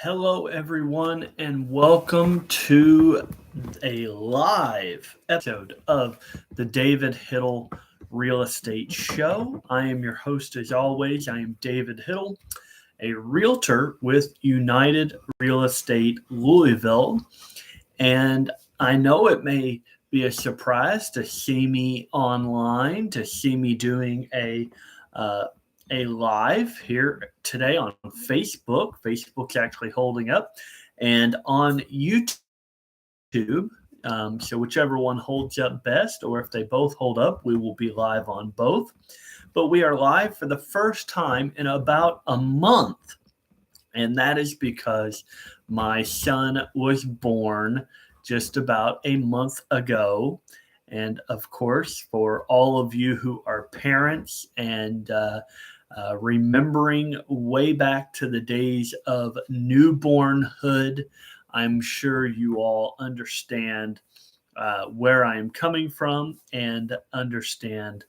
Hello, everyone, and welcome to a live episode of the David Hittle Real Estate Show. I am your host, as always. I am David Hittle, a realtor with United Real Estate Louisville. And I know it may be a surprise to see me online, to see me doing uh, a live here today on Facebook. Facebook's actually holding up, and on YouTube. So whichever one holds up best, or if they both hold up, we will be live on both. But we are live for the first time in about a month, and that is because my son was born just about a month ago. And of course, for all of you who are parents and remembering way back to the days of newbornhood, I'm sure you all understand where I am coming from and understand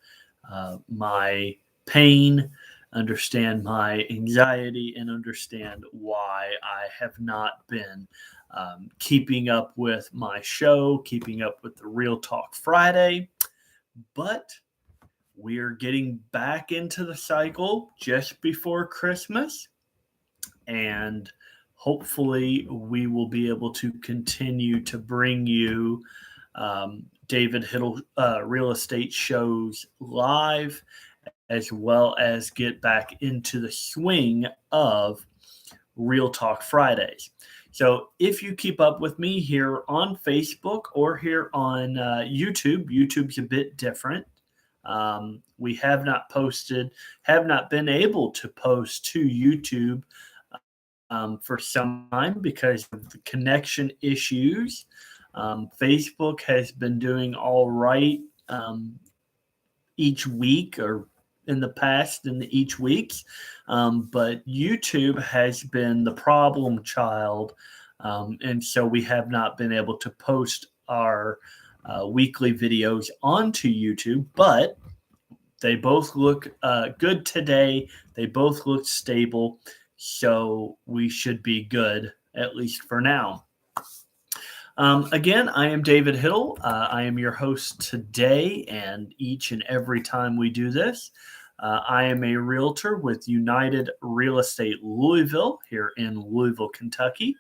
my pain, understand my anxiety, and understand why I have not been keeping up with my show, keeping up with the Real Talk Friday. But we're getting back into the cycle just before Christmas, and hopefully we will be able to continue to bring you David Hittle real estate shows live, as well as get back into the swing of Real Talk Fridays. So if you keep up with me here on Facebook or here on YouTube, YouTube's a bit different. We have not been able to post to YouTube for some time because of the connection issues. Facebook has been doing all right each week, or in the past in each week, but YouTube has been the problem child, and so we have not been able to post our weekly videos onto YouTube, but they both look good today. They both look stable, so we should be good, at least for now. Again, I am David Hittle. I am your host today and each and every time we do this. I am a realtor with United Real Estate Louisville here in Louisville, Kentucky.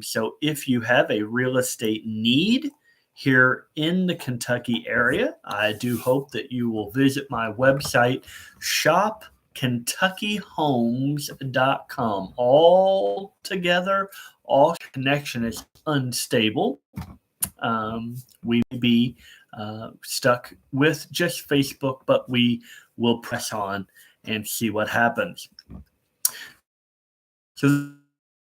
So if you have a real estate need here in the Kentucky area, I do hope that you will visit my website, Shopkentuckyhomes.com. All together, all connection is unstable. We may be stuck with just Facebook, but we will press on and see what happens. So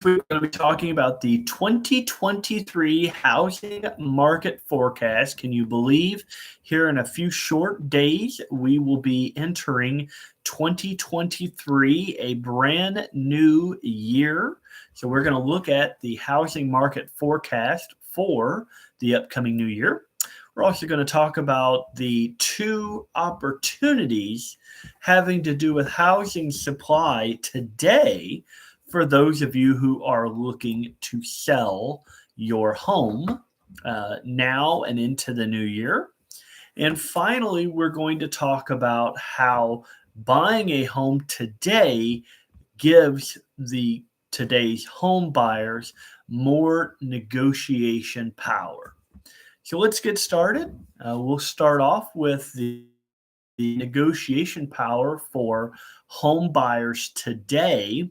we're going to be talking about the 2023 housing market forecast. Can you believe here in a few short days, we will be entering 2023, a brand new year. So we're going to look at the housing market forecast for the upcoming new year. We're also going to talk about the two opportunities having to do with housing supply today for those of you who are looking to sell your home now and into the new year. And finally, we're going to talk about how buying a home today gives today's home buyers more negotiation power. So let's get started. We'll start off with the negotiation power for home buyers today.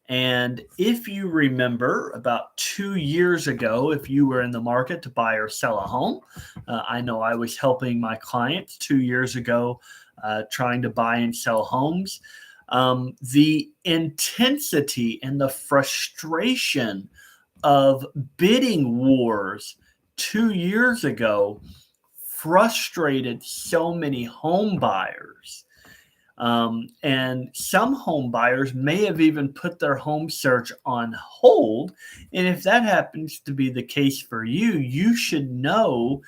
And if you remember, about 2 years ago, if you were in the market to buy or sell a home, I know I was helping my clients 2 years ago trying to buy and sell homes. The intensity and the frustration of bidding wars 2 years ago frustrated so many home buyers. And some home buyers may have even put their home search on hold. And if that happens to be the case for you, you should know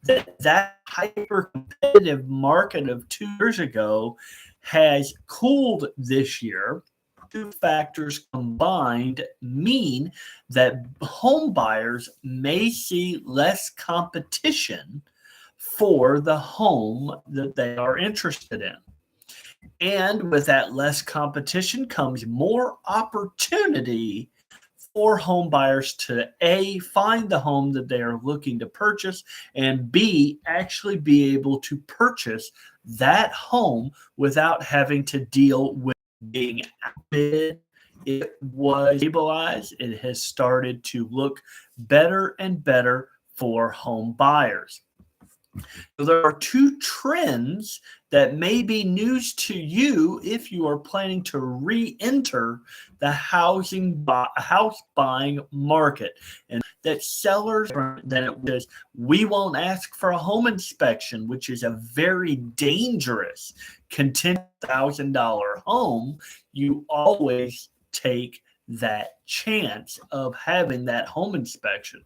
that hyper competitive market of 2 years ago has cooled this year. two factors combined mean that home buyers may see less competition for the home that they are interested in. And with that less competition comes more opportunity for home buyers to A, find the home that they are looking to purchase, and B, actually be able to purchase that home without having to deal with being outbid. It was stabilized. It has started to look better and better for home buyers. So there are two trends that may be news to you if you are planning to re-enter the house buying market. And that sellers than it was, we won't ask for a home inspection, which is a very dangerous contingent $1,000 home. You always take that chance of having that home inspection.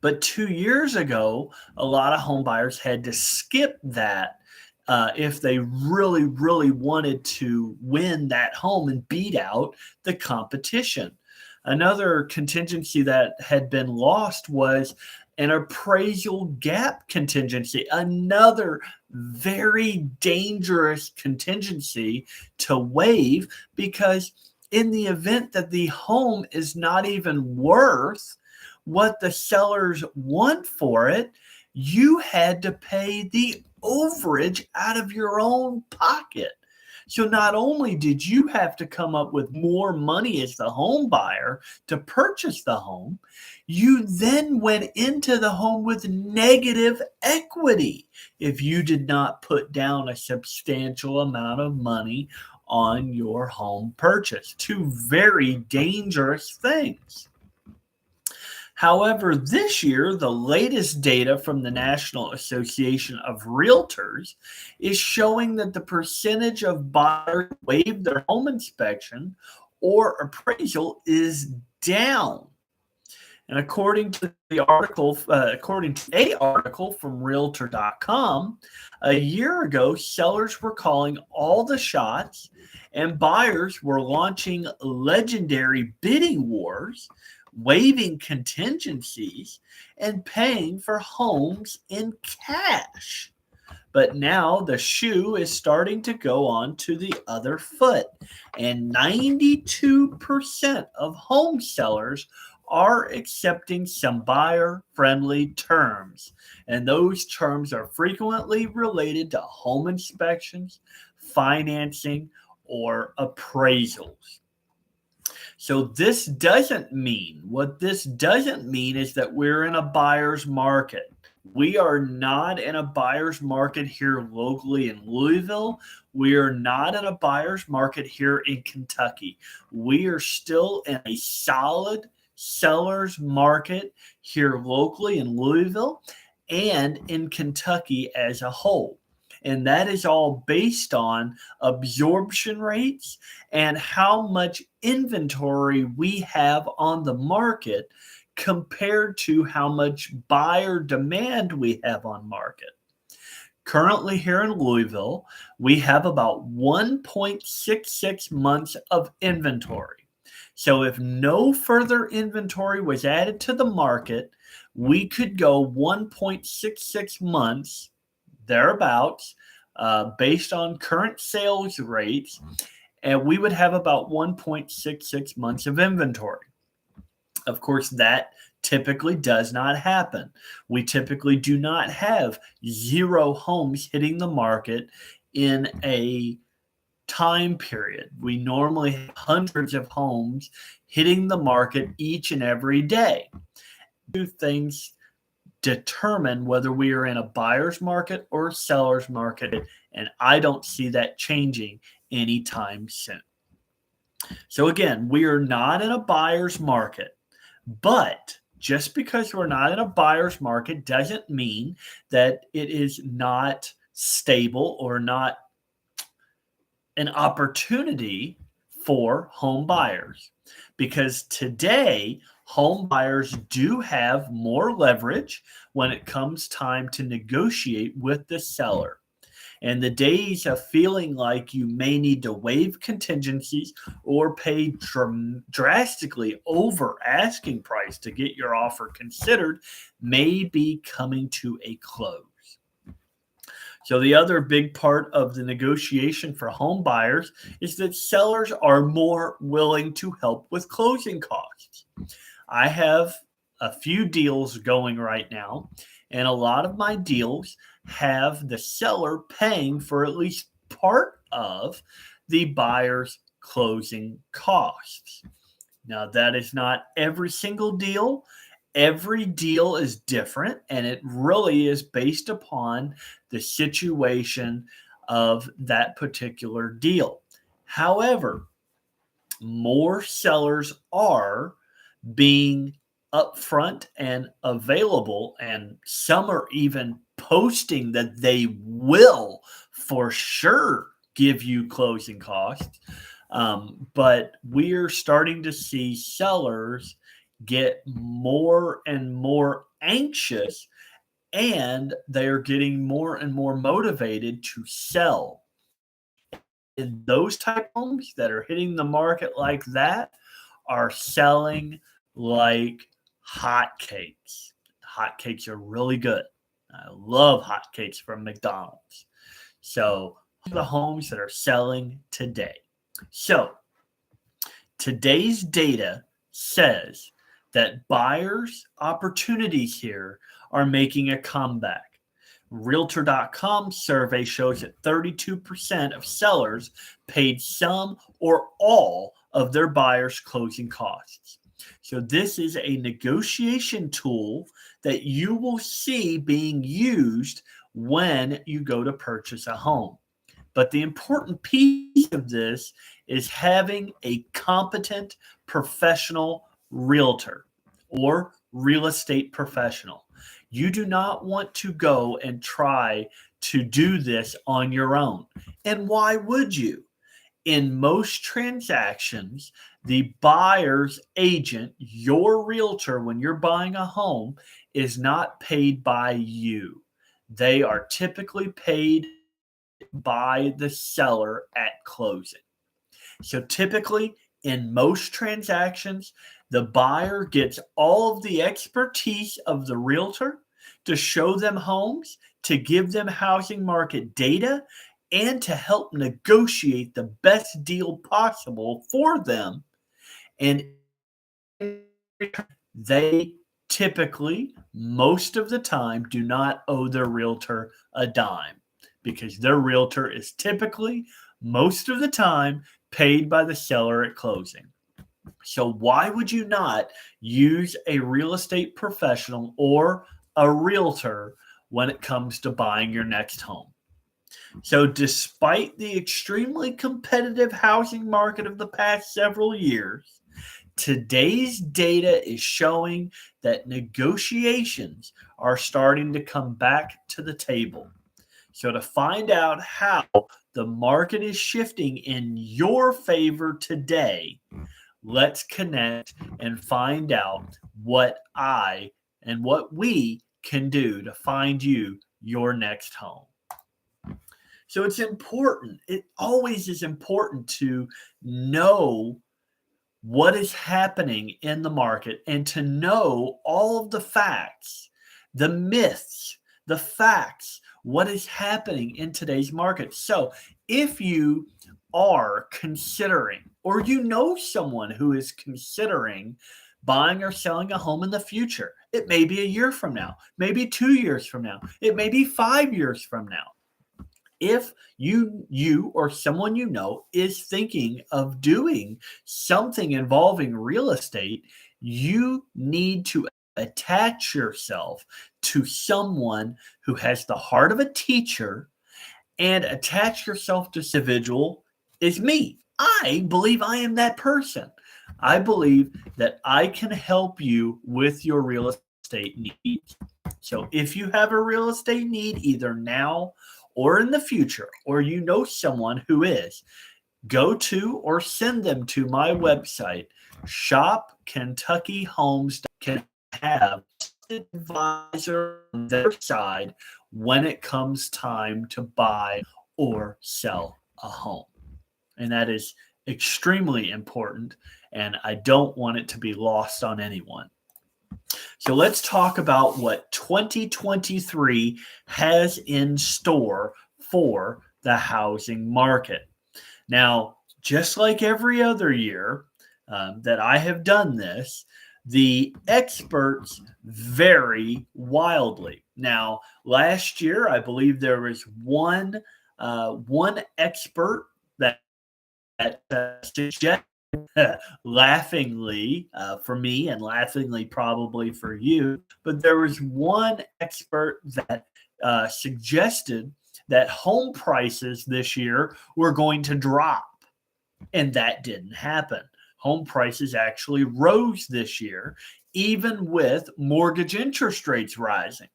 But 2 years ago, a lot of home buyers had to skip that if they really, really wanted to win that home and beat out the competition. Another contingency that had been lost was an appraisal gap contingency, another very dangerous contingency to waive, because in the event that the home is not even worth what the sellers want for it, you had to pay the overage out of your own pocket. So not only did you have to come up with more money as the home buyer to purchase the home, you then went into the home with negative equity if you did not put down a substantial amount of money on your home purchase. Two very dangerous things. However, this year, the latest data from the National Association of Realtors is showing that the percentage of buyers who waive their home inspection or appraisal is down. And according to a article from Realtor.com, a year ago, sellers were calling all the shots and buyers were launching legendary bidding wars, waiving contingencies, and paying for homes in cash. But now the shoe is starting to go on to the other foot, and 92% of home sellers are accepting some buyer-friendly terms. And those terms are frequently related to home inspections, financing, or appraisals. So what this doesn't mean is that we're in a buyer's market. We are not in a buyer's market here locally in Louisville. We are not in a buyer's market here in Kentucky. We are still in a solid seller's market here locally in Louisville and in Kentucky as a whole. And that is all based on absorption rates and how much inventory we have on the market compared to how much buyer demand we have on market. Currently here in Louisville, we have about 1.66 months of inventory. So if no further inventory was added to the market, we could go 1.66 months thereabouts, based on current sales rates, and we would have about 1.66 months of inventory. Of course, that typically does not happen. We typically do not have 0 homes hitting the market in a time period. We normally have hundreds of homes hitting the market each and every day. Two things determine whether we are in a buyer's market or a seller's market, and I don't see that changing anytime soon. So again, we are not in a buyer's market, but just because we're not in a buyer's market doesn't mean that it is not stable or not an opportunity for home buyers. Because today, home buyers do have more leverage when it comes time to negotiate with the seller. And the days of feeling like you may need to waive contingencies or pay drastically over asking price to get your offer considered may be coming to a close. So the other big part of the negotiation for home buyers is that sellers are more willing to help with closing costs. I have a few deals going right now, and a lot of my deals have the seller paying for at least part of the buyer's closing costs. Now, that is not every single deal. Every deal is different, and it really is based upon the situation of that particular deal. However, more sellers are being upfront and available, and some are even posting that they will for sure give you closing costs. But we're starting to see sellers get more and more anxious, and they're getting more and more motivated to sell. And those type homes that are hitting the market like that are selling like hotcakes. Hotcakes are really good. I love hotcakes from McDonald's. So the homes that are selling today. So today's data says that buyers' opportunities here are making a comeback. Realtor.com survey shows that 32% of sellers paid some or all of their buyers' closing costs. So this is a negotiation tool that you will see being used when you go to purchase a home. But the important piece of this is having a competent professional realtor or real estate professional. You do not want to go and try to do this on your own. And why would you? In most transactions, the buyer's agent, your realtor, when you're buying a home, is not paid by you. They are typically paid by the seller at closing. So typically, in most transactions, the buyer gets all of the expertise of the realtor to show them homes, to give them housing market data, and to help negotiate the best deal possible for them. And they typically, most of the time, do not owe their realtor a dime because their realtor is typically, most of the time, paid by the seller at closing. So why would you not use a real estate professional or a realtor when it comes to buying your next home? So despite the extremely competitive housing market of the past several years, today's data is showing that negotiations are starting to come back to the table. So to find out how the market is shifting in your favor today, let's connect and find out what I and what we can do to find you your next home. So it's important. It always is important to know what is happening in the market and to know all of the facts, the myths, the facts, what is happening in today's market. So if you are considering, or you know someone who is considering buying or selling a home in the future, it may be a year from now, maybe 2 years from now, it may be 5 years from now. If you or someone you know is thinking of doing something involving real estate, you need to attach yourself to someone who has the heart of a teacher, and attach yourself to this individual is me. I believe I am that person. I believe that I can help you with your real estate needs. So if you have a real estate need, either now or in the future, or you know someone who is, go to or send them to my website, Shopkentuckyhomes. Can have an advisor on their side when it comes time to buy or sell a home. And that is extremely important, and I don't want it to be lost on anyone. So let's talk about what 2023 has in store for the housing market. Now, just like every other year that I have done this, the experts vary wildly. Now, last year, I believe there was one expert that suggested laughingly for me and laughingly probably for you, but there was one expert that suggested that home prices this year were going to drop, and that didn't happen. Home prices actually rose this year, even with mortgage interest rates rising.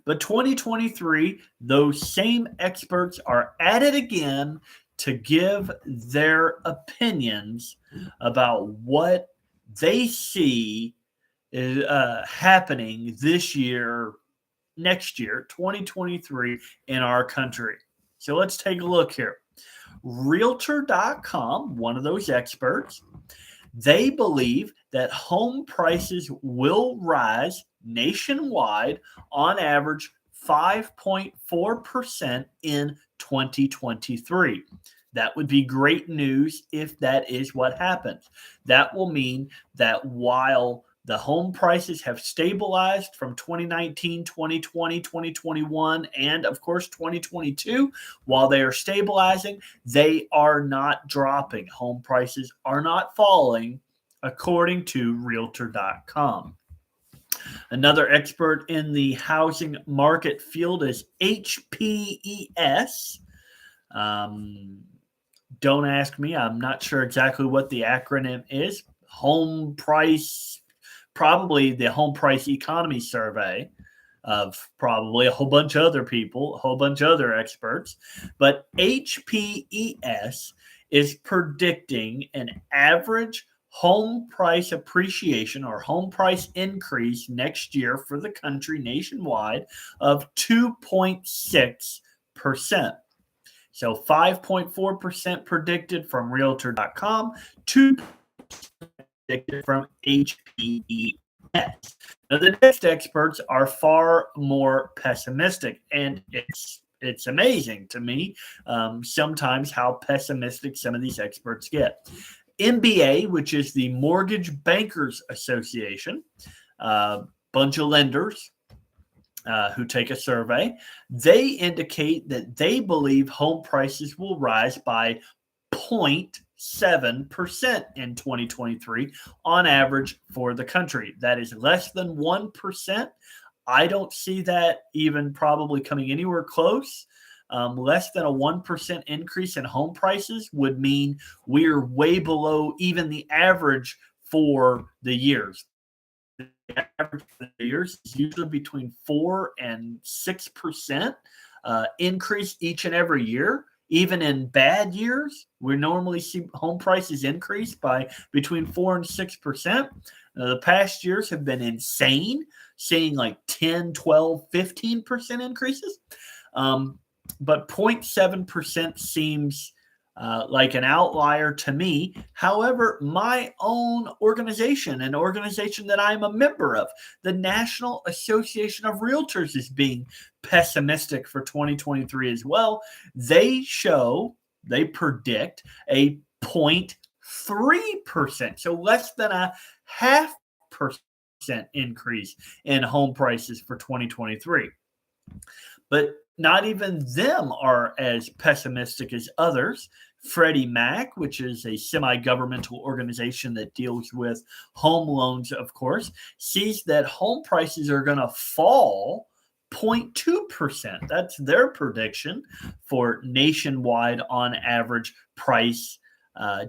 But 2023, those same experts are at it again to give their opinions about what they see is happening this year, next year, 2023, in our country. So let's take a look here. Realtor.com, one of those experts, they believe that home prices will rise nationwide on average 5.4% in 2023. That would be great news if that is what happens. That will mean that while the home prices have stabilized from 2019, 2020, 2021, and of course 2022. While they are stabilizing, they are not dropping. Home prices are not falling, according to Realtor.com. Another expert in the housing market field is HPES. Don't ask me. I'm not sure exactly what the acronym is. Home price, probably the home price economy survey of probably a whole bunch of other people, a whole bunch of other experts. But HPES is predicting an average home price appreciation or home price increase next year for the country nationwide of 2.6%. So 5.4% predicted from Realtor.com, 2% predicted from HPES. Now, the next experts are far more pessimistic, and it's amazing to me sometimes how pessimistic some of these experts get. MBA, which is the Mortgage Bankers Association, bunch of lenders who take a survey, they indicate that they believe home prices will rise by 0.7% in 2023 on average for the country. That is less than 1%. I don't see that even probably coming anywhere close. Less than a 1% increase in home prices would mean we're way below even the average for the years. The average for the years is usually between 4 and 6% increase each and every year. Even in bad years, we normally see home prices increase by between 4 and 6%. The past years have been insane, seeing like 10, 12, 15% increases. But 0.7% seems like an outlier to me. However, my own organization, an organization that I'm a member of, the National Association of Realtors, is being pessimistic for 2023 as well. They predict a 0.3%, so less than a 0.5% increase in home prices for 2023. But not even them are as pessimistic as others. Freddie Mac, which is a semi-governmental organization that deals with home loans, of course, sees that home prices are going to fall 0.2%. That's their prediction for nationwide on average price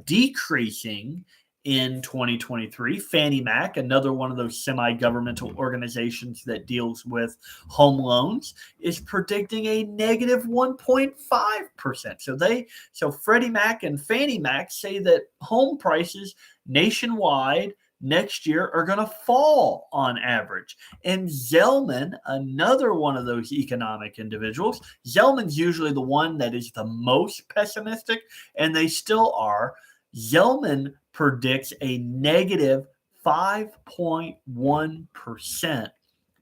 decreasing in 2023. Fannie Mac, another one of those semi-governmental organizations that deals with home loans, is predicting a negative 1.5%. So Freddie Mac and Fannie Mac say that home prices nationwide next year are going to fall on average. And Zellman, another one of those economic individuals, Zellman's usually the one that is the most pessimistic, and they still are. Zellman predicts a negative 5.1%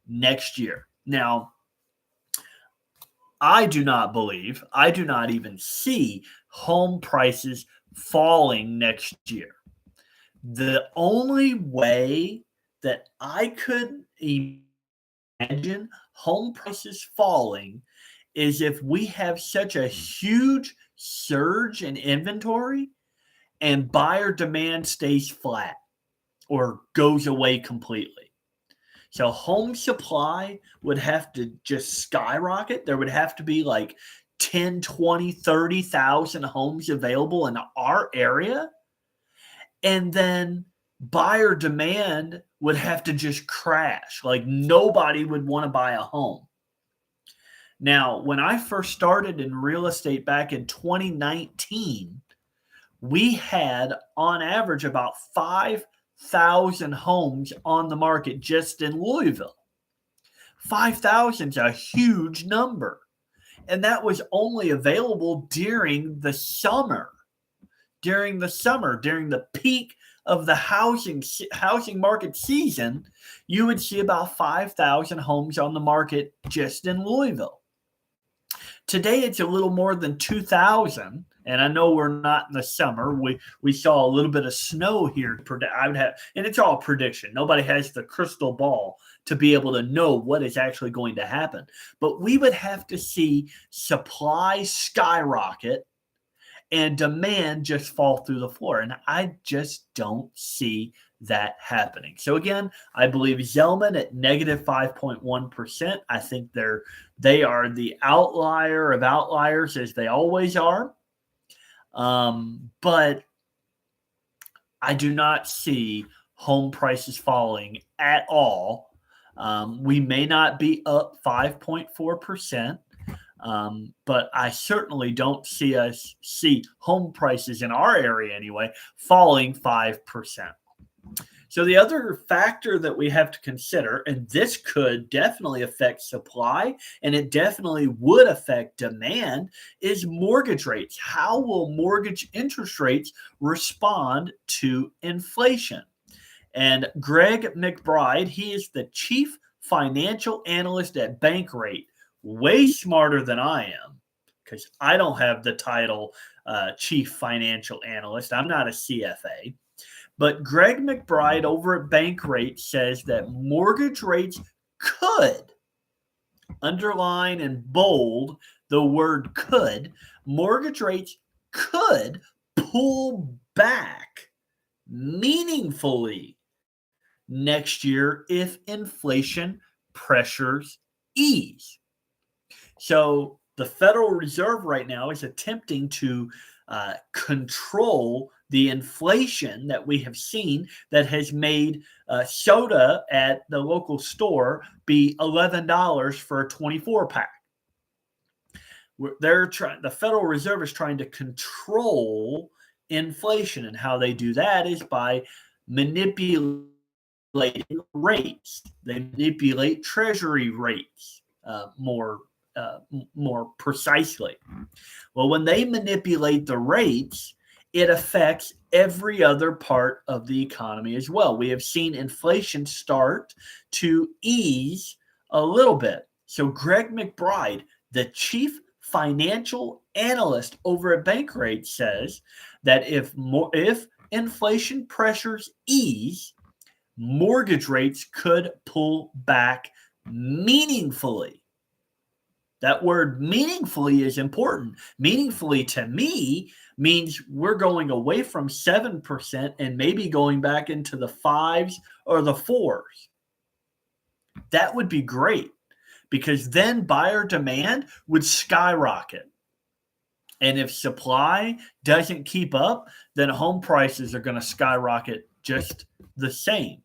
next year. Now, I do not even see home prices falling next year. The only way that I could imagine home prices falling is if we have such a huge surge in inventory and buyer demand stays flat or goes away completely. So home supply would have to just skyrocket. There would have to be like 10, 20, 30,000 homes available in our area. And then buyer demand would have to just crash. Like nobody would want to buy a home. Now, when I first started in real estate back in 2019, we had on average about 5,000 homes on the market just in Louisville. 5,000 is a huge number. And that was only available during the summer. During the peak of the housing market season, you would see about 5,000 homes on the market just in Louisville. Today, it's a little more than 2,000. And I know we're not in the summer. We saw a little bit of snow here. And it's all prediction. Nobody has the crystal ball to be able to know what is actually going to happen. But we would have to see supply skyrocket and demand just fall through the floor. And I just don't see that happening. So again, I believe Zellman at negative 5.1%. I think they are the outlier of outliers, as they always are. But I do not see home prices falling at all. We may not be up 5.4%, but I certainly don't see home prices in our area anyway falling 5%. So the other factor that we have to consider, and this could definitely affect supply, and it definitely would affect demand, is mortgage rates. How will mortgage interest rates respond to inflation? And Greg McBride, he is the chief financial analyst at Bankrate, way smarter than I am, because I don't have the title chief financial analyst. I'm not a CFA. But Greg McBride over at Bankrate says that mortgage rates could, underline and bold the word could, mortgage rates could pull back meaningfully next year if inflation pressures ease. So the Federal Reserve right now is attempting to control the inflation that we have seen that has made soda at the local store be $11 for a 24-pack. The Federal Reserve is trying to control inflation, and how they do that is by manipulating rates. They manipulate treasury rates more precisely. Well, when they manipulate the rates, it affects every other part of the economy as well. We have seen inflation start to ease a little bit. So Greg McBride, the chief financial analyst over at Bankrate, says that if inflation pressures ease, mortgage rates could pull back meaningfully. That word meaningfully is important. Meaningfully to me means we're going away from 7% and maybe going back into the 5s or the 4s. That would be great, because then buyer demand would skyrocket. And if supply doesn't keep up, then home prices are going to skyrocket just the same.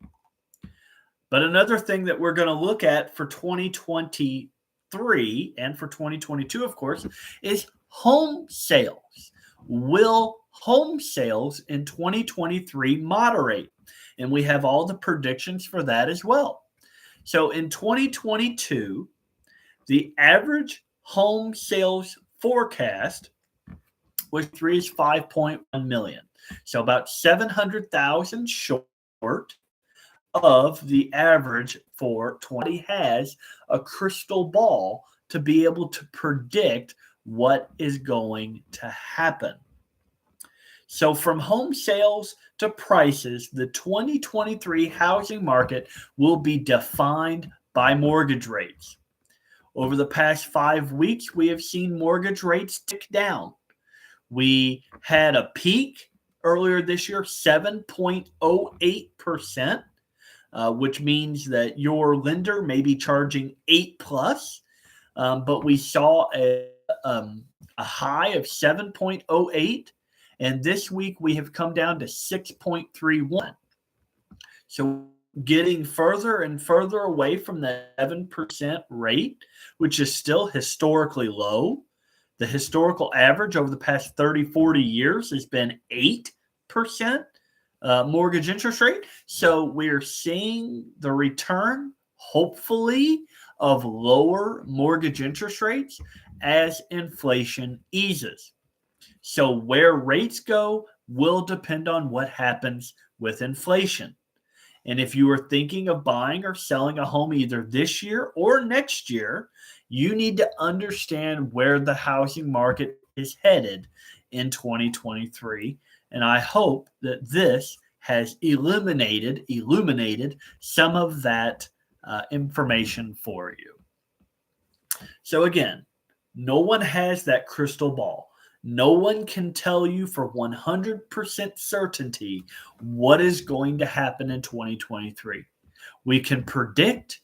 But another thing that we're going to look at for 2023 and for 2022, of course, is home sales. Will home sales in 2023 moderate? And we have all the predictions for that as well. So in 2022, the average home sales forecast was 5.1 million. So about 700,000 short of the average for 20 has a crystal ball to be able to predict what is going to happen. So from home sales to prices, the 2023 housing market will be defined by mortgage rates. Over the past 5 weeks, we have seen mortgage rates tick down. We had a peak earlier this year, 7.08%, which means that your lender may be charging 8 plus, but we saw a high of 7.08, and this week we have come down to 6.31. So getting further and further away from the 7% rate, which is still historically low. The historical average over the past 30, 40 years has been 8% mortgage interest rate. So we're seeing the return, hopefully, of lower mortgage interest rates as inflation eases. So where rates go will depend on what happens with inflation. And if you are thinking of buying or selling a home either this year or next year, you need to understand where the housing market is headed in 2023. And I hope that this has illuminated some of that information for you. So again, no one has that crystal ball. No one can tell you for 100% certainty what is going to happen in 2023. We can predict,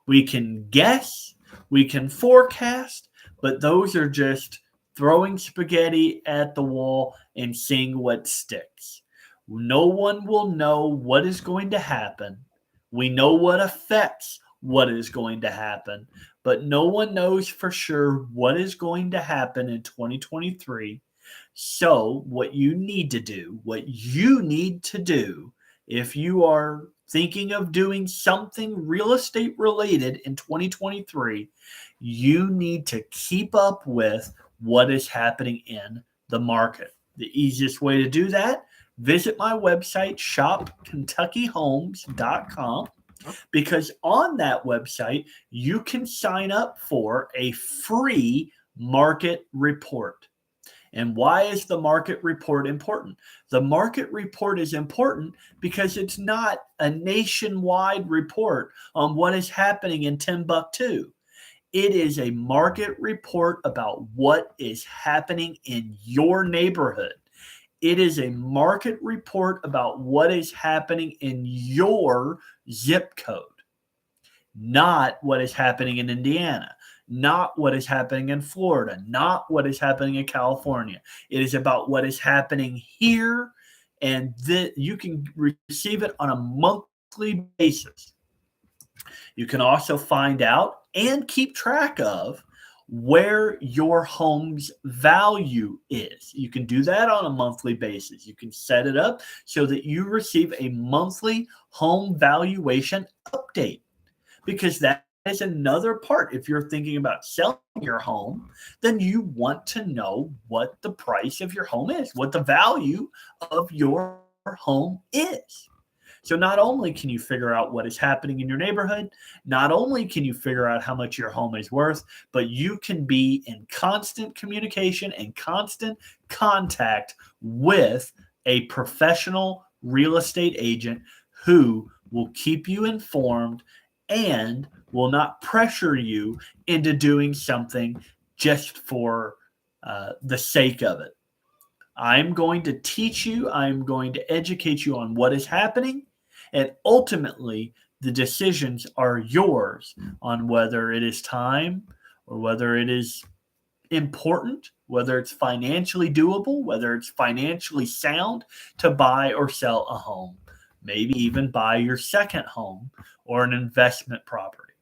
we can guess, we can forecast, but those are just throwing spaghetti at the wall and seeing what sticks. No one will know what is going to happen. We know what affects what is going to happen, but no one knows for sure what is going to happen in 2023. So what you need to do if you are thinking of doing something real estate related in 2023, you need to keep up with what is happening in the market. The easiest way to do that, visit my website, shopkentuckyhomes.com. Because on that website, you can sign up for a free market report. And why is the market report important? The market report is important because it's not a nationwide report on what is happening in Timbuktu. It is a market report about what is happening in your neighborhood. It is a market report about what is happening in your zip code, not what is happening in Indiana, not what is happening in Florida, not what is happening in California. It is about what is happening here, and you can receive it on a monthly basis. You can also find out and keep track of where your home's value is. You can do that on a monthly basis. You can set it up so that you receive a monthly home valuation update, because that is another part. If you're thinking about selling your home, then you want to know what the price of your home is, what the value of your home is. So not only can you figure out what is happening in your neighborhood, not only can you figure out how much your home is worth, but you can be in constant communication and constant contact with a professional real estate agent who will keep you informed and will not pressure you into doing something just for the sake of it. I'm going to teach you, I'm going to educate you on what is happening, and ultimately the decisions are yours on whether it is time or whether it is important, whether it's financially doable, whether it's financially sound to buy or sell a home, maybe even buy your second home or an investment property.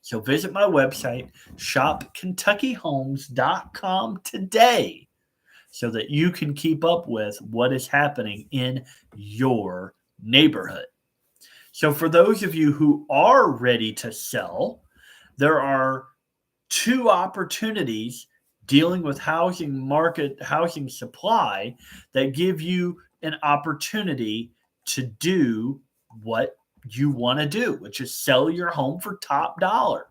So visit my website, shopkentuckyhomes.com today so that you can keep up with what is happening in your neighborhood. So, for those of you who are ready to sell, there are two opportunities dealing with housing market, housing supply that give you an opportunity to do what you want to do, which is sell your home for top dollar.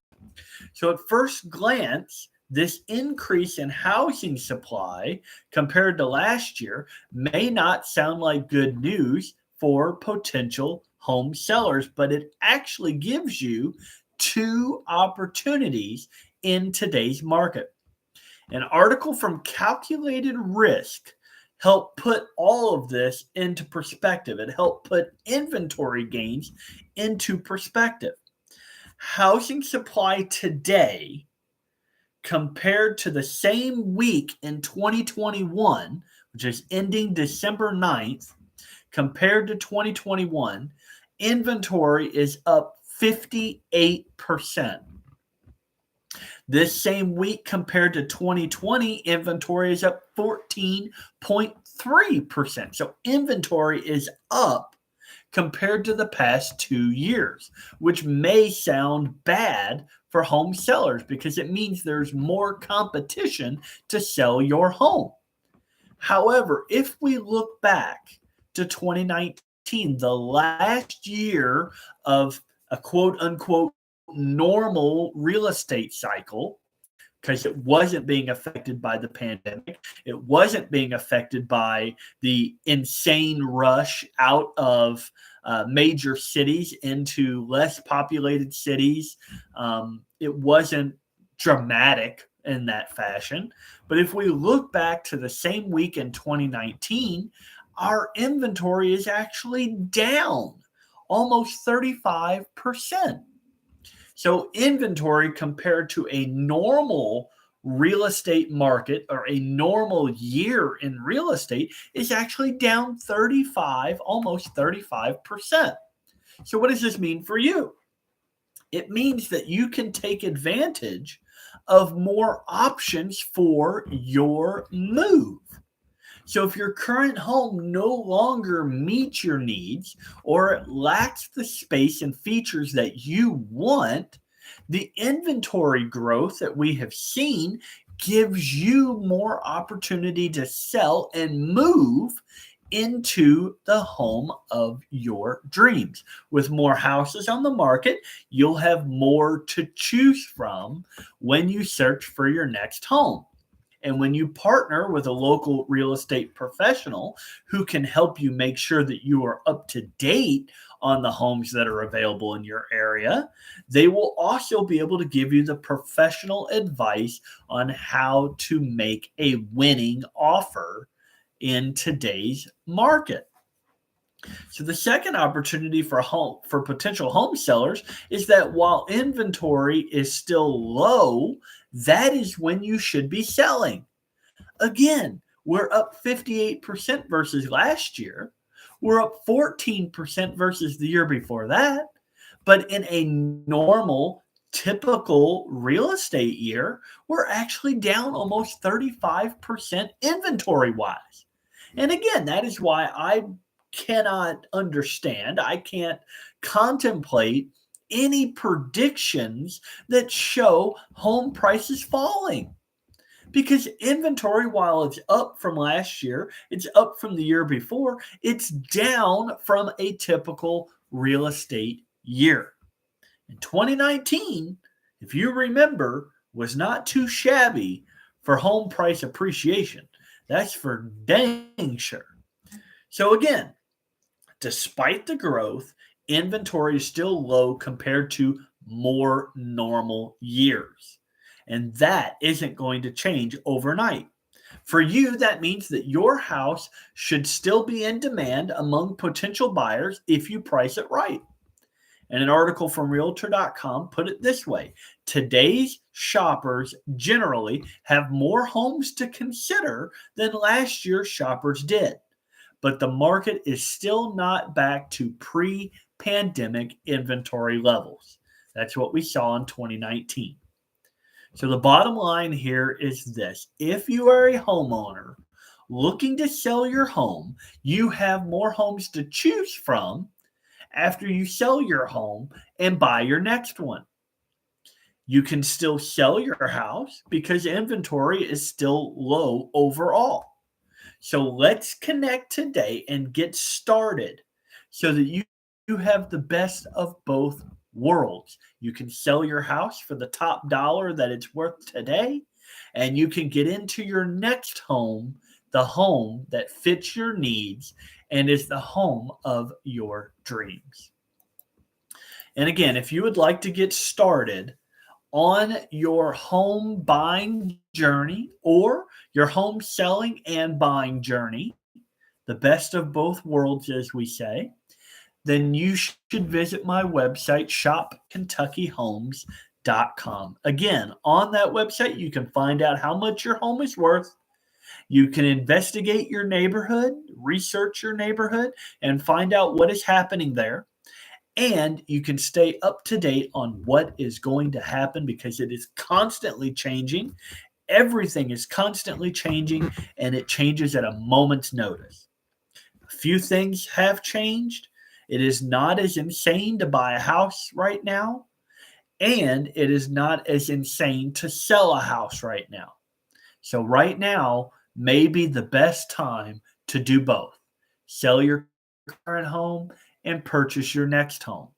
So, at first glance, this increase in housing supply compared to last year may not sound like good news for potential home sellers, but it actually gives you two opportunities in today's market. An article from Calculated Risk helped put all of this into perspective. It helped put inventory gains into perspective. Housing supply today compared to the same week in 2021, which is ending December 9th, compared to 2021, inventory is up 58%. This same week compared to 2020, inventory is up 14.3%. So inventory is up compared to the past 2 years, which may sound bad for home sellers because it means there's more competition to sell your home. However, if we look back to 2019, the last year of a quote unquote normal real estate cycle, because it wasn't being affected by the pandemic. It wasn't being affected by the insane rush out of major cities into less populated cities. It wasn't dramatic in that fashion. But if we look back to the same week in 2019, our inventory is actually down almost 35%. So inventory compared to a normal real estate market or a normal year in real estate is actually down 35, almost 35%. So what does this mean for you? It means that you can take advantage of more options for your move. So if your current home no longer meets your needs or it lacks the space and features that you want, the inventory growth that we have seen gives you more opportunity to sell and move into the home of your dreams. With more houses on the market, you'll have more to choose from when you search for your next home. And when you partner with a local real estate professional who can help you make sure that you are up to date on the homes that are available in your area, they will also be able to give you the professional advice on how to make a winning offer in today's market. So the second opportunity for potential home sellers is that while inventory is still low, that is when you should be selling. Again, we're up 58% versus last year. We're up 14% versus the year before that. But in a normal, typical real estate year, we're actually down almost 35% inventory wise. And again, that is why I cannot understand, I can't contemplate any predictions that show home prices falling. Because inventory, while it's up from last year, it's up from the year before, it's down from a typical real estate year. In 2019, if you remember, was not too shabby for home price appreciation. That's for dang sure. So again, despite the growth, inventory is still low compared to more normal years. And that isn't going to change overnight. For you, that means that your house should still be in demand among potential buyers if you price it right. And an article from Realtor.com put it this way: today's shoppers generally have more homes to consider than last year's shoppers did. But the market is still not back to pre-pandemic inventory levels. That's what we saw in 2019. So the bottom line here is this: if you are a homeowner looking to sell your home, you have more homes to choose from after you sell your home and buy your next one. You can still sell your house because inventory is still low overall. So let's connect today and get started so that you have the best of both worlds. You can sell your house for the top dollar that it's worth today, and you can get into your next home, the home that fits your needs and is the home of your dreams. And again, if you would like to get started on your home buying journey or your home selling and buying journey, the best of both worlds, as we say, then you should visit my website, shopkentuckyhomes.com. Again, on that website, you can find out how much your home is worth. You can investigate your neighborhood, research your neighborhood, and find out what is happening there. And you can stay up to date on what is going to happen because it is constantly changing. Everything is constantly changing, and it changes at a moment's notice. A few things have changed. It is not as insane to buy a house right now, and it is not as insane to sell a house right now. So right now may be the best time to do both. Sell your current home and purchase your next home.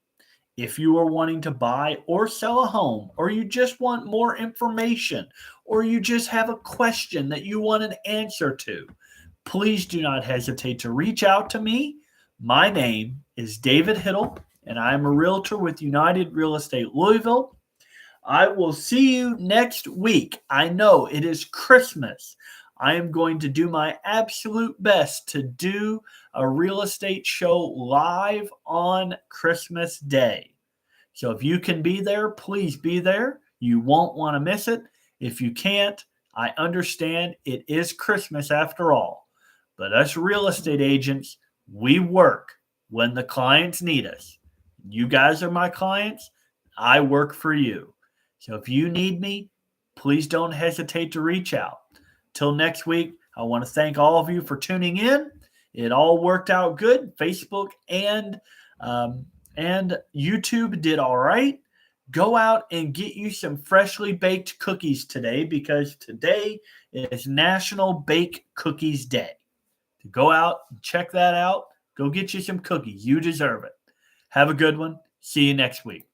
If you are wanting to buy or sell a home, or you just want more information, or you just have a question that you want an answer to, please do not hesitate to reach out to me. My name is David Hittle, and I am a realtor with United Real Estate Louisville. I will see you next week. I know it is Christmas. I am going to do my absolute best to do a real estate show live on Christmas Day. So if you can be there, please be there. You won't want to miss it. If you can't, I understand. It is Christmas after all. But us real estate agents, we work when the clients need us. You guys are my clients. I work for you. So if you need me, please don't hesitate to reach out. Till next week, I want to thank all of you for tuning in. It all worked out good. Facebook and YouTube did all right. Go out and get you some freshly baked cookies today because today is National Bake Cookies Day. Go out and check that out. Go get you some cookies. You deserve it. Have a good one. See you next week.